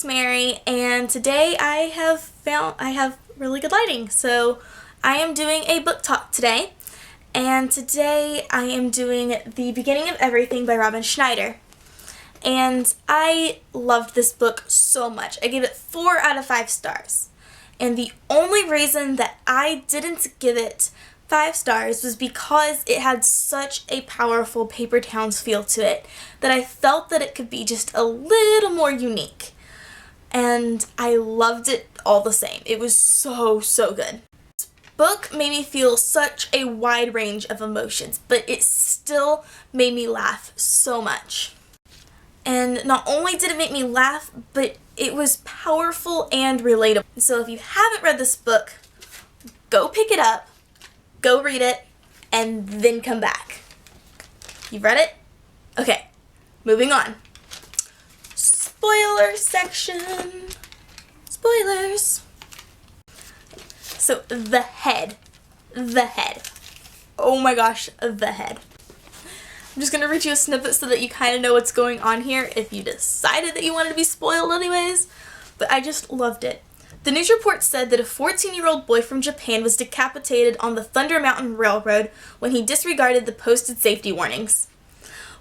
it's Mary, and today I have really good lighting, so I am doing a book talk today, and today I am doing The Beginning of Everything by Robin Schneider. And I loved this book so much. I gave it 4 out of 5 stars. And the only reason that I didn't give it 5 stars was because it had such a powerful Paper Towns feel to it that I felt that it could be just a little more unique. And I loved it all the same. It was so good. This book made me feel such a wide range of emotions, but it still made me laugh so much. And not only did it make me laugh, but it was powerful and relatable. So if you haven't read this book, go pick it up, go read it, and then come back. You've read it? Okay, moving on. Spoiler section. Spoilers. So the head. Oh my gosh, the head. I'm just going to read you a snippet so that you kind of know what's going on here if you decided that you wanted to be spoiled anyways, but I just loved it. The news report said that a 14-year-old boy from Japan was decapitated on the Thunder Mountain Railroad when he disregarded the posted safety warnings.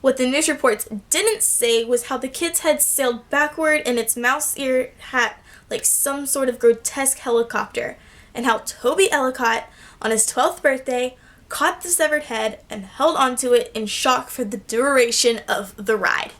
What the news reports didn't say was how the kid's head sailed backward in its mouse ear hat like some sort of grotesque helicopter, and how Toby Ellicott, on his 12th birthday, caught the severed head and held onto it in shock for the duration of the ride.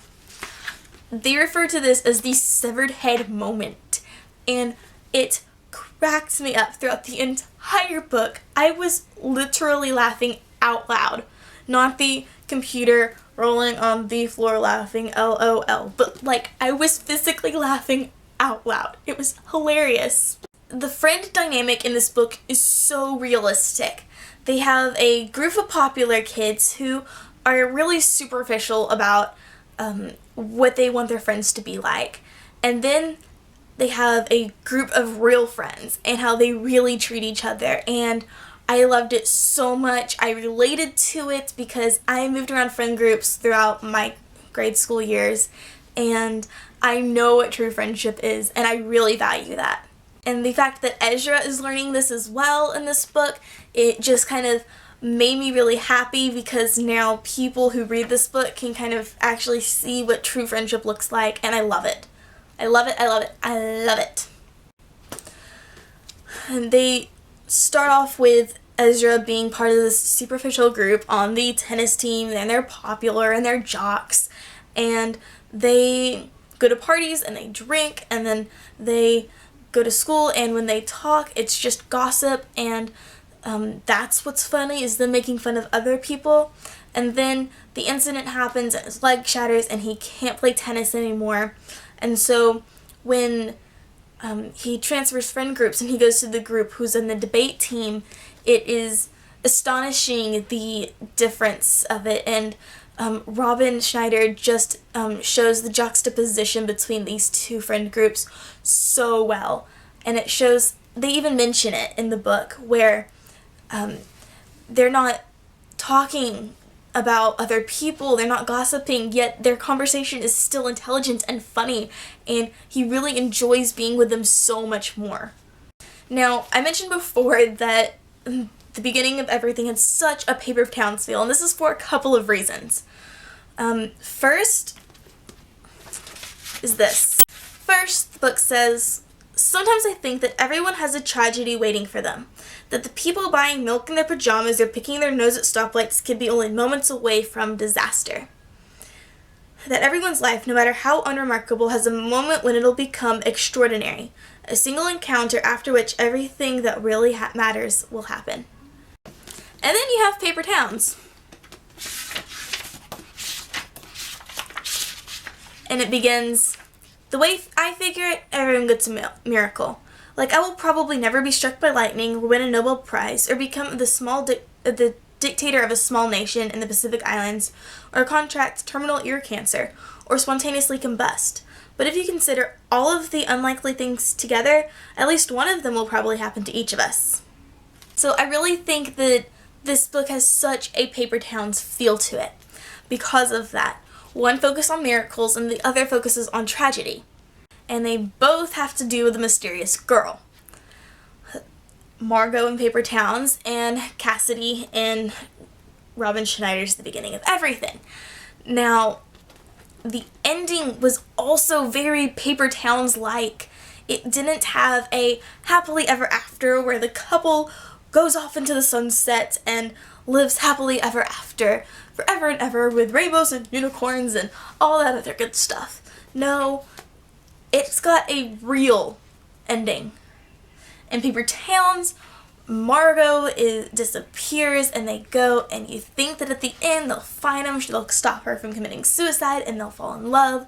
They refer to this as the severed head moment, and it cracked me up throughout the entire book. I was literally laughing out loud, not the computer rolling on the floor laughing LOL, but like I was physically laughing out loud. It was hilarious. The friend dynamic in this book is so realistic. They have a group of popular kids who are really superficial about what they want their friends to be like. And then they have a group of real friends and how they really treat each other. And I loved it so much. I related to it because I moved around friend groups throughout my grade school years. And I know what true friendship is, and I really value that. And the fact that Ezra is learning this as well in this book, it just kind of made me really happy because now people who read this book can kind of actually see what true friendship looks like, and I love it. I love it, I love it, I love it. And they start off with Ezra being part of this superficial group on the tennis team, and they're popular and they're jocks, and they go to parties and they drink, and then they go to school, and when they talk, it's just gossip, and that's what's funny, is them making fun of other people. And then the incident happens, and his leg shatters, and he can't play tennis anymore. And so when he transfers friend groups and he goes to the group who's in the debate team, it is astonishing the difference of it. And Robin Schneider just shows the juxtaposition between these two friend groups so well. And it shows, they even mention it in the book, where they're not talking about other people, they're not gossiping, yet their conversation is still intelligent and funny, and he really enjoys being with them so much more. Now, I mentioned before that The Beginning of Everything had such a Paper Towns feel, and this is for a couple of reasons. First is this. First, the book says, "Sometimes I think that everyone has a tragedy waiting for them. That the people buying milk in their pajamas or picking their nose at stoplights could be only moments away from disaster. That everyone's life, no matter how unremarkable, has a moment when it'll become extraordinary. A single encounter after which everything that really matters will happen." And then you have Paper Towns. And it begins, "The way I figure it, everyone gets a miracle. Like, I will probably never be struck by lightning, or win a Nobel Prize, or become the dictator of a small nation in the Pacific Islands, or contract terminal ear cancer, or spontaneously combust. But if you consider all of the unlikely things together, at least one of them will probably happen to each of us." So I really think that this book has such a Paper Towns feel to it because of that. One focuses on miracles and the other focuses on tragedy. and they both have to do with a mysterious girl. Margot in Paper Towns and Cassidy in Robin Schneider's The Beginning of Everything. Now, the ending was also very Paper Towns-like. It didn't have a happily ever after where the couple goes off into the sunset and lives happily ever after, forever and ever, with rainbows and unicorns and all that other good stuff. No, it's got a real ending. In Paper Towns, Margot disappears and they go, and you think that at the end they'll find him, they'll stop her from committing suicide, and they'll fall in love,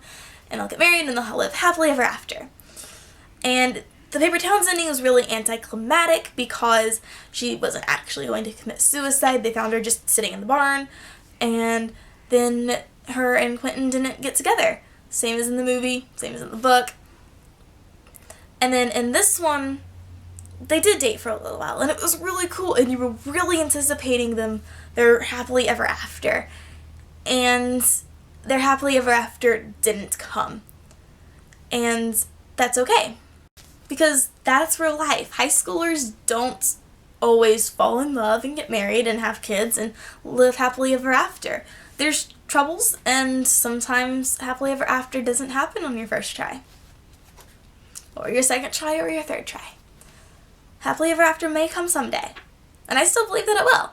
and they'll get married, and they'll live happily ever after. And the Paper Towns ending was really anticlimactic because she wasn't actually going to commit suicide. They found her just sitting in the barn, and then her and Quentin didn't get together. Same as in the movie, same as in the book. And then in this one, they did date for a little while, and it was really cool, and you were really anticipating their happily ever after. And their happily ever after didn't come. And that's okay, because that's real life. High schoolers don't always fall in love and get married and have kids and live happily ever after. There's troubles, and sometimes happily ever after doesn't happen on your first try, or your second try, or your third try. Happily ever after may come someday, and I still believe that it will,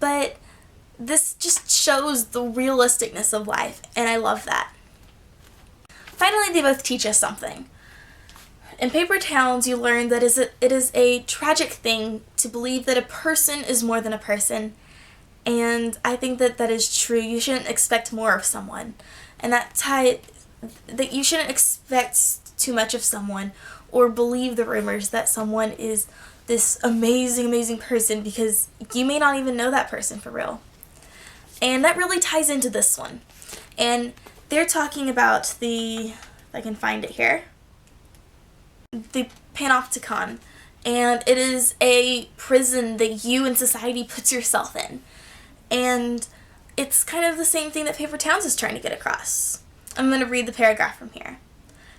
but this just shows the realisticness of life, and I love that. Finally, they both teach us something. In Paper Towns, you learn that it is a tragic thing to believe that a person is more than a person, and I think that that is true. You shouldn't expect more of someone, and that you shouldn't expect too much of someone, or believe the rumors that someone is this amazing, amazing person, because you may not even know that person for real. And that really ties into this one. And they're talking about if I can find it here, the Panopticon. And it is a prison that you in society puts yourself in. And it's kind of the same thing that Paper Towns is trying to get across. I'm going to read the paragraph from here.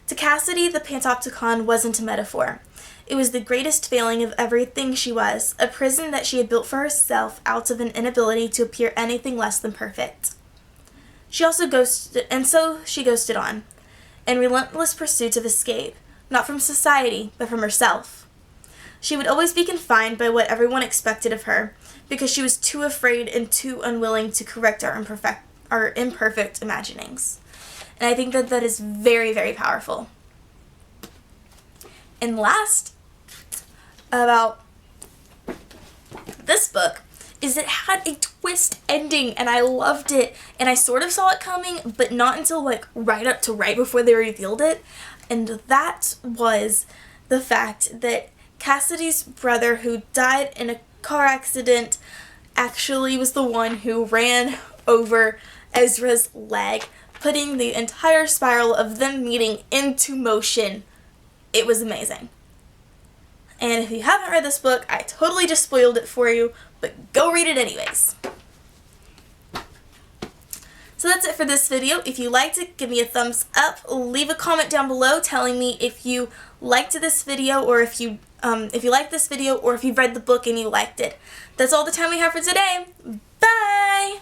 To Cassidy, the Panopticon wasn't a metaphor. It was the greatest failing of everything she was, a prison that she had built for herself out of an inability to appear anything less than perfect. She also ghosted on, in relentless pursuit of escape, not from society, but from herself. She would always be confined by what everyone expected of her, because she was too afraid and too unwilling to correct our imperfect imaginings. And I think that that is very, very powerful. And last about this book is it had a twist ending, and I loved it. And I sort of saw it coming, but not until right before they revealed it. And that was the fact that Cassidy's brother, who died in a car accident, actually was the one who ran over Ezra's leg, putting the entire spiral of them meeting into motion. It was amazing. And if you haven't read this book, I totally just spoiled it for you, but go read it anyways. So that's it for this video. If you liked it, give me a thumbs up. Leave a comment down below telling me if you liked this video, or if you liked this video, or if you've read the book and you liked it. That's all the time we have for today. Bye!